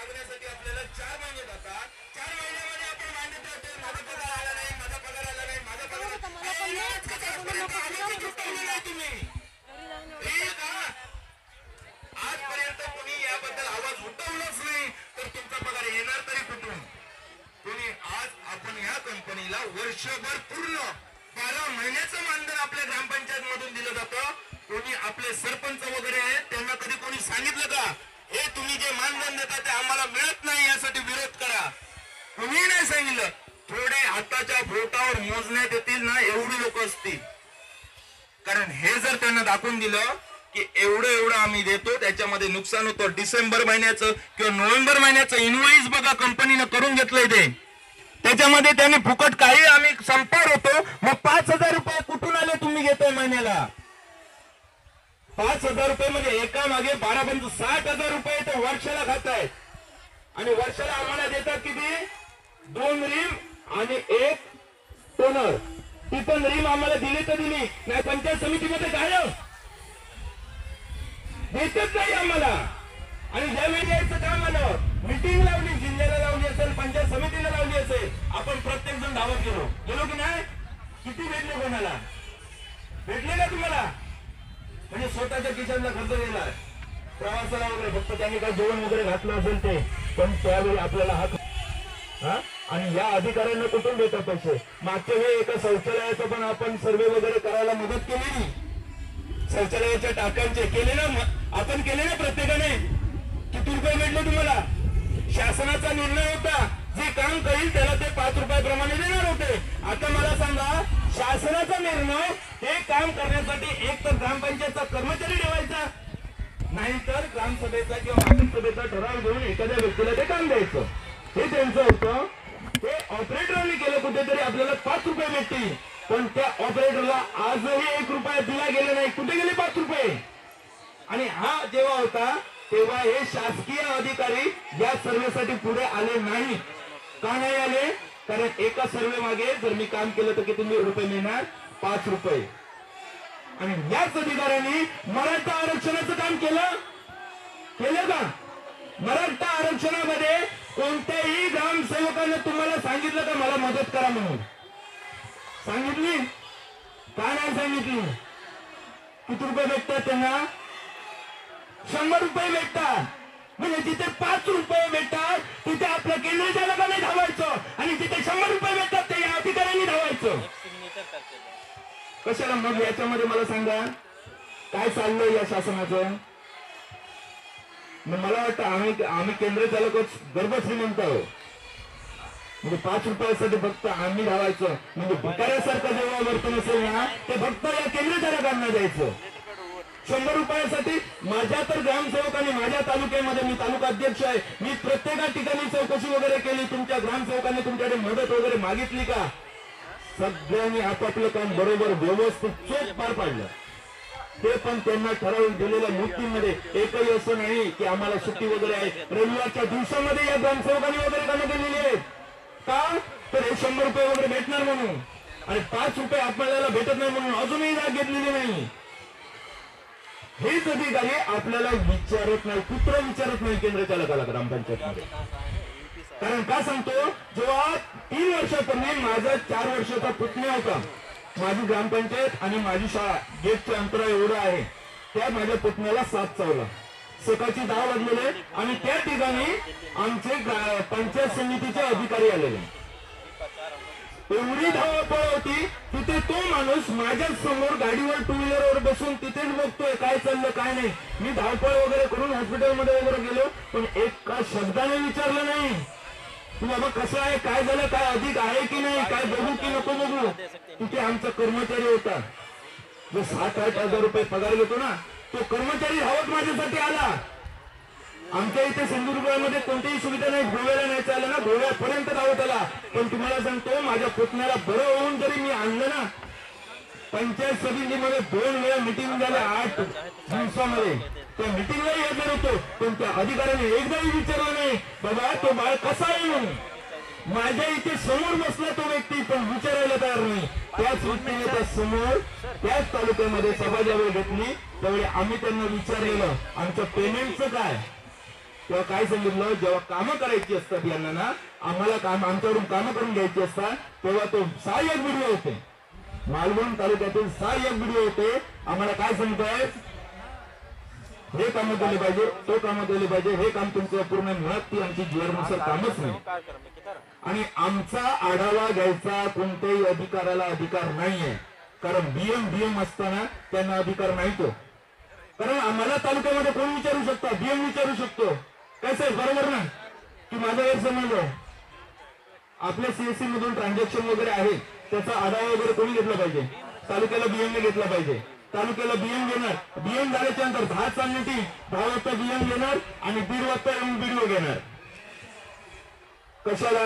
बघण्यासाठी आपल्याला 4 महिने जातात. 4 महिन्यामध्ये आपण मान्य करतो माझा पगार आला नाही, माझा पगार आला नाही, माझा पगार तुम्ही आजपर्यंत कोणी याबद्दल आवाज उठवलाच नाही, तर तुमचा पगार येणार तरी कुठून? कोणी आज आपण या कंपनीला वर्षभर पूर्ण 12 महिन्याचं मानधन आपल्या ग्रामपंचायत मधून दिलं जातं. कोणी आपले सरपंच वगैरे आहेत त्यांना कधी कोणी सांगितलं का हे तुम्ही जे मानधन देता ते आम्हाला मिळत नाही यासाठी विरोध करा? कोणी नाही सांगितलं. थोडे हाताच्या बोटावर मोजण्यात येतील ना एवढी लोक असतील. कारण हे जर त्यांना दाखवून दिलं की एवढं आम्ही देतो त्याच्यामध्ये नुकसान होतं, डिसेंबर महिन्याचं किंवा नोव्हेंबर महिन्याचं इनवॉइस बघा कंपनीनं करून घेतलंय ते, त्याच्यामध्ये त्यांनी फुकट काही आम्ही संपावर होतो. मग 5,000 रुपये कुठून आले तुम्ही घेताय महिन्याला? 5,000 रुपये म्हणजे एका मागे 12 60,000 रुपये ते वर्षाला खातायत. आणि वर्षाला आम्हाला देतात किती? 2 रिम आणि 1 टोनर. ती पण रिम आम्हाला दिली तर दिली नाही, पंचायत समितीमध्ये गायब देतच नाही आम्हाला. आणि ज्यावेळी द्यायचं काम आलं, मिटिंग लावली, जिल्ह्याला लावली असेल, पंचायत समितीला लावली असेल, आपण प्रत्येक जण धावत गेलो की नाही? किती भेटले कोणाला? भेटले का तुम्हाला? म्हणजे स्वतःच्या खिशातला खर्च गेला प्रवासाला वगैरे, फक्त त्यांनी काय जेवण वगैरे घातलं असेल ते, पण त्यावेळी आपल्याला आणि या अधिकाऱ्यांना कुठून देतात पैसे? मागच्या वेळी एका शौचालयाचा पण आपण सर्वे वगैरे करायला मदत केली, शौचालयाच्या टाक्यांचे केले ना आपण, केले ना प्रत्येकाने. किती रुपये भेटले तुम्हाला? शासनाचा निर्णय होता जे काम करील त्याला ते 5 रुपयाप्रमाणे देणार होते. आता मला सांगा, शासनाचा निर्णय हे काम करण्यासाठी एक तर ग्रामपंचायतचा कर्मचारी ठेवायचा, नाहीतर ग्रामसभेचा किंवा मासिक सभेचा ठराव घेऊन एखाद्या व्यक्तीला ते काम द्यायचं. हे त्यांचं होतं. ते ऑपरेटरने केलं, कुठेतरी आपल्याला 5 रुपये भेटतील, पण त्या ऑपरेटरला आजही 1 रुपया दिला गेला नाही. कुठे गेले 5 रुपये? आणि हा जेव्हा होता तेव्हा हे शासकीय अधिकारी या सर्वेसाठी पुढे आले नाही. का नाही आले? कारण एका सर्वे मागे जर मी काम केलं तर किती रुपये मिळणार? 5 रुपये. आणि याच अधिकाऱ्यांनी मराठा आरक्षणाचं काम केलं का? मराठा आरक्षणामध्ये कोणत्याही ग्रामसेवकाने तुम्हाला सांगितलं का मला मदत करा म्हणून? सांगितली का नाही सांगितली? किती रुपये भेटतात त्यांना? 100 रुपये भेटतात. म्हणजे जिथे 5 रुपये भेटतात तिथे आपल्या केंद्राच्या लोकांनी धावायचं, आणि जिथे 100 रुपये भेटतात ते या अधिकाऱ्यांनी धावायचं. कशाला? मग याच्यामध्ये मला सांगा काय चाललंय या शासनाचं? मला वाटतं आम्ही केंद्र चालकच गर्भ श्रीमंत आहोत. म्हणजे 5 रुपयासाठी फक्त आम्ही धावायचं, म्हणजे भिकाऱ्यासारखं जेव्हा वर्तन असेल ना ते फक्त या केंद्र चालकांना द्यायचं. 100 रुपयासाठी माझ्या तर ग्रामसेवकांनी माझ्या तालुक्यामध्ये, मी तालुका अध्यक्ष आहे, मी प्रत्येका ठिकाणी चौकशी वगैरे केली. तुमच्या ग्रामसेवकांनी तुमच्याकडे मदत वगैरे मागितली का? सगळ्यांनी आपापलं काम बरोबर व्यवस्थित चोख पार पाडलं. ते पण त्यांना ठराविक दिलेल्या मुक्तीमध्ये एकही असं नाही की आम्हाला सुट्टी वगैरे आहे. रविवारच्या दिवसामध्ये या ग्रामसेवकांनी वगैरे कामं केलेली आहेत. का? तर हे 100 रुपये वगैरे भेटणार म्हणून, आणि 5 रुपये आपल्याला भेटत नाही म्हणून अजूनही जाग घेतलेली नाही. हेच अधिकारी आपल्याला विचारत नाही, कुत्र विचारत नाही केंद्र चालकाला ग्रामपंचायत मध्ये. कारण का सांगतो, जेव्हा 3 वर्षापूर्वी माझा 4 वर्षाचा पुतण्या होता, माझी ग्रामपंचायत आणि माझी शाळा गेटचे अंतर एवढं आहे, त्या माझ्या पुतण्याला 7 चावला. सकाळची 10 वाजलेले आणि त्या ठिकाणी आमचे पंचायत समितीचे अधिकारी आलेले. एवढी धावपळ होती तिथे, तो माणूस माझ्या समोर गाडीवर 2 व्हीलरवर बसून तिथेच बघतोय काय चाललं काय नाही. मी धावपळ वगैरे करून हॉस्पिटलमध्ये वगैरे गेलो, पण एका शब्दाने विचारलं नाही तू बाबा कसं आहे, काय झालं, काय अधिक आहे की नाही, काय बघू की नको बघू. तिथे आमचा कर्मचारी होता जो 7-8 हजार रुपये पगार घेतो ना, तो कर्मचारी धावत माझ्यासाठी आला. आमच्या इथे सिंधुदुर्गामध्ये कोणतीही सुविधा नाही, गोव्याला नाही चाललं ना, गोव्यापर्यंत धावत आला. पण तुम्हाला सांगतो, माझ्या पुतण्याला बरं होऊन जरी मी आणलं ना, पंचायत समितीमध्ये 2 वेळा मिटिंग झाल्या 8 दिवसामध्ये, त्या मिटिंगलाही हजर होतो, पण त्या अधिकाऱ्याने एकदाही विचारलं नाही बाबा तो बाळ कसा आहे म्हणून. माझ्या इथे समोर बसला तो व्यक्ती, पण विचारायला तयार नाही. त्याच व्यक्तीने त्या समोर त्याच तालुक्यामध्ये सभा ज्यावेळी घेतली त्यावेळी आम्ही त्यांना विचारलेलं आमचं पेमेंटचं काय. तेव्हा काय सांगितलं, जेव्हा कामं करायची असतात यांना ना, आम्हाला काम आमच्याकडून कामं करून घ्यायची असतात, तेव्हा तो सहाय्यक व्हिडिओ होते, मालवण तालुक्यातील सहाय्यक व्हिडिओ होते. आम्हाला काय सांगताय, हे कामं केले पाहिजे, तो कामं केले पाहिजे, हे काम तुमचं पूर्ण मुळात ती आमची जीवनानुसार कामच नाही. आणि आमचा आढावा घ्यायचा कोणत्याही अधिकाऱ्याला अधिकार नाहीये, कारण बीएम असताना त्यांना अधिकार नाही तो. कारण आम्हाला तालुक्यामध्ये कोण विचारू शकतो, बीएम विचारू शकतो. कसं आहे, बरोबर ना, की माझा गैरसमज आहे, आपल्या सीएससी मधून ट्रान्झॅक्शन वगैरे आहे, त्याचा आढावा वगैरे कोणी घेतला पाहिजे, तालुक्याला बीएमने घेतला पाहिजे. तालुक्याला बीएम घेणार, बीएम झाल्याच्या नंतर 10 चालणी टीम 10 वाजता बीएम घेणार आणि 1:30 वाजता येऊन व्हिडिओ घेणार. कशाला?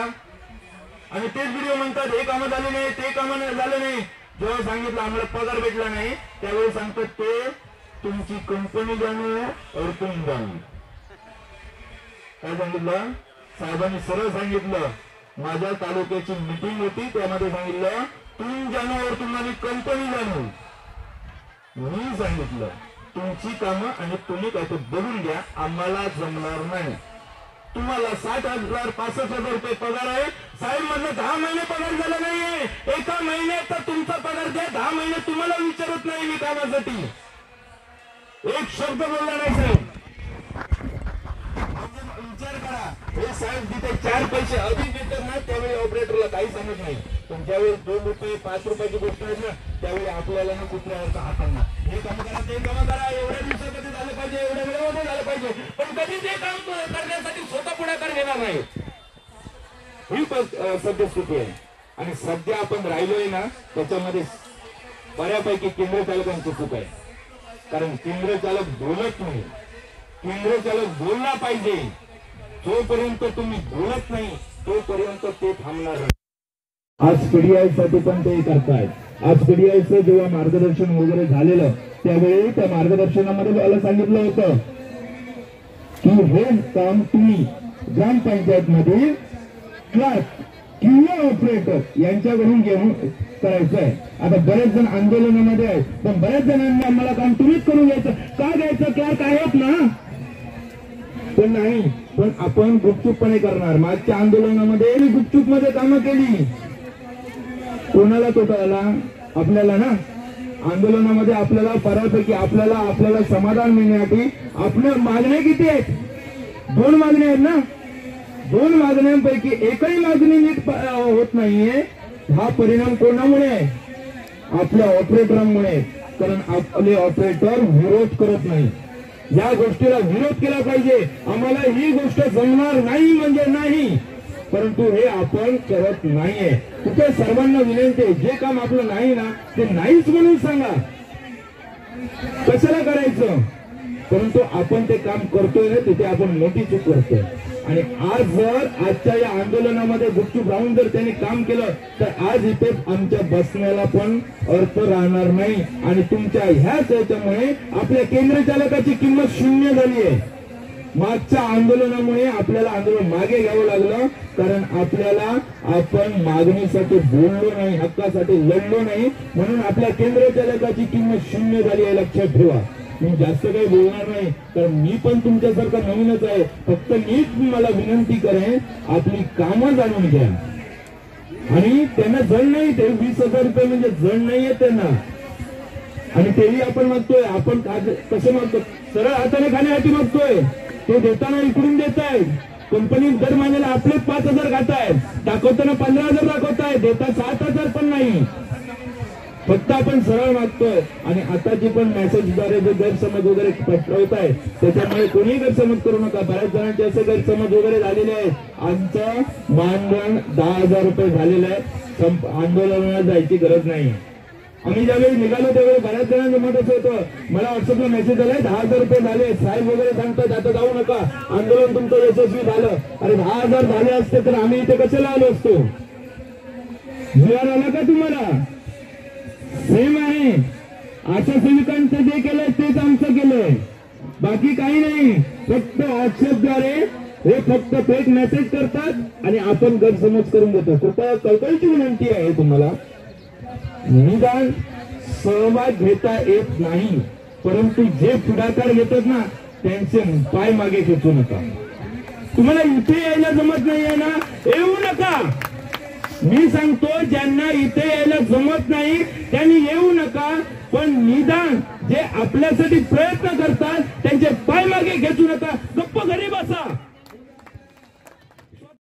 आणि तेच व्हिडिओ म्हणतात हे कामं झाले नाही, ते कामं झाले नाही. जेव्हा सांगितलं आम्हाला पगार भेटला नाही, त्यावेळी सांगतात ते तुमची कंपनी जाणू और तुम जाणू. काय सांगितलं साहेबांनी? सरळ सांगितलं, माझ्या तालुक्याची मीटिंग होती, त्यामध्ये सांगितलं तुम जाणू और तुम्हाला कंपनी जाणू. मी सांगितलं तुमची कामं आणि तुम्ही काय ते बघून घ्या, आम्हाला जमणार नाही. तुम्हाला 60,000 65,000 रुपये पगार आहे साहेब, मधलं 10 महिने पगार झाला नाहीये. एका महिन्यात तुमचा पगार द्या, 10 महिने तुम्हाला विचारत नाही मी कामासाठी. एक शब्द बोलला नाही साहेब. विचार करा, हे साहेब जिथे 4 पैसे अधिक देतात ना, त्यावेळी ऑपरेटरला काही सांगत नाही. पण ज्यावेळी 2 रुपये 5 रुपयाची गोष्ट आहे ना, त्यावेळी आपल्याला ना कुठल्या हातांना हे काम करा, ते काम करा, एवढ्या दिवसामध्ये झालं पाहिजे, एवढ्या वेळेमध्ये झालं पाहिजे, पण कधी ते काम करण्यासाठी स्वतः पुढाकार घेणार नाही. ही सद्यस्थिती आहे. आणि सध्या आपण राहिलोय ना, त्याच्यामध्ये बऱ्यापैकी केंद्र चालकांची चूक आहे. कारण केंद्र चालक बोलत नाही, केंद्र चालक बोलला पाहिजे. जोपर्यंत तुम्ही बोलत नाही तोपर्यंत ते थांबणार नाही. आज पीडीआय साठी पण ते करतायत. आज पीडीआयचं जेव्हा मार्गदर्शन वगैरे झालेलं, त्यावेळी त्या मार्गदर्शनामध्ये मला सांगितलं होतं की हे काम तुम्ही ग्रामपंचायत मधील क्लार्क किंवा ऑपरेटर यांच्याकडून घेऊन करायचं आहे. आता बरेच जण आंदोलनामध्ये आहेत, पण बऱ्याच जणांनी आम्हाला काम तुम्हीच करून घ्यायचं. का घ्यायचं? क्लार्क आहेत ना. पण नाही, पण आपण गुपचूपपणे करणार. मागच्या आंदोलनामध्ये गुपचूप मध्ये कामं केली. कोणाला तोटा आला? आपल्याला ना. आंदोलनामध्ये आपल्याला बऱ्यापैकी आपल्याला समाधान मिळण्यासाठी आपल्या मागण्या किती आहेत? 2 मागण्या आहेत ना. 2 मागण्यांपैकी एकही मागणी नीट होत नाहीये. हा परिणाम कोणामुळे आहे? आपल्या ऑपरेटरांमुळे. कारण आपले ऑपरेटर विरोध करत नाही. या गोष्टीला विरोध केला पाहिजे. आम्हाला ही गोष्ट जमणार नाही म्हणजे नाही, परंतु हे आपण करत नाहीये. तिथे सर्वांना विनंती आहे, जे काम आपलं नाही ना ते नाहीच म्हणून सांगा, कशाला करायचं. परंतु आपण ते काम करतोय ना, तिथे आपण मोठी चूक करतोय. आणि आज जर आजच्या या आंदोलनामध्ये गुपचूप राहून जर त्यांनी काम केलं तर आज इथे आमच्या बसण्याला पण अर्थ राहणार नाही. आणि तुमच्या ह्याच याच्यामुळे आपल्या केंद्र चालकाची किंमत 0 झाली आहे. मागच्या आंदोलनामुळे आपल्याला आंदोलन मागे घ्यावं लागलं, कारण आपण मागणीसाठी बोललो नाही, हक्कासाठी लढलो नाही, म्हणून आपल्या केंद्र चालकाची किंमत 0 झाली आहे. लक्षात ठेवा. मी जास्त काही बोलणार नाही, कारण मी पण तुमच्यासारखा नवीनच आहे. फक्त मीच मला विनंती करेन, आपली कामं जाणून घ्या. आणि त्यांना जण नाही, ते 20,000 रुपये म्हणजे जण नाहीये त्यांना. आणि तेही आपण मागतोय. आपण कसं मागतो? सरळ हाताने खाण्यासाठी मागतोय. ते देताना इकडून देत आहेत. कंपनी दर महिन्याला आपलेच 5,000 खातायत, दाखवताना 15,000 दाखवतायत, देता 7,000 पण नाही. फक्त आपण सरळ मागतोय. आणि आताची पण मेसेजद्वारे जे गैरसमज वगैरे पसरवत आहे, त्याच्यामुळे कोणी गैरसमज करू नका. बऱ्याच जणांचे असे गैरसमज वगैरे झालेले आहेत. आमचं मानधन 10,000 रुपये झालेलं आहे. आंदोलनाला जायची गरज नाही. आम्ही ज्यावेळी निघालो त्यावेळी बऱ्याच जणांचं मत असं होतं, मला व्हॉट्सअपला मेसेज आलाय 10,000 रुपये झाले, साहेब वगैरे सांगतात आता जाऊ नका, आंदोलन तुमचं यशस्वी झालं. अरे 10,000 झाले असते तर आम्ही इथे कशाला आलो असतो? जीवन आला का तुम्हाला? सेम आहे. आशा सेविकांचं जे केलंय तेच आमचं केलंय, बाकी काही नाही. फक्त व्हॉट्सअपद्वारे हे फक्त फेक मेसेज करतात आणि आपण गैरसमज करून देतो. कृपया कळकळीची विनंती आहे तुम्हाला, निदान सहभाग घेता येत नाही, परंतु जे पुढाकार घेतात ना त्यांचे पाय मागे खेचू नका. तुम्हाला इथे यायला जमत नाहीये ना, येऊ नका. मी सांगतो ज्यांना इथे यायला जमत नाही त्यांनी येऊ नका, पण निदान जे आपल्यासाठी प्रयत्न करतात त्यांचे पाय मागे घेऊ नका.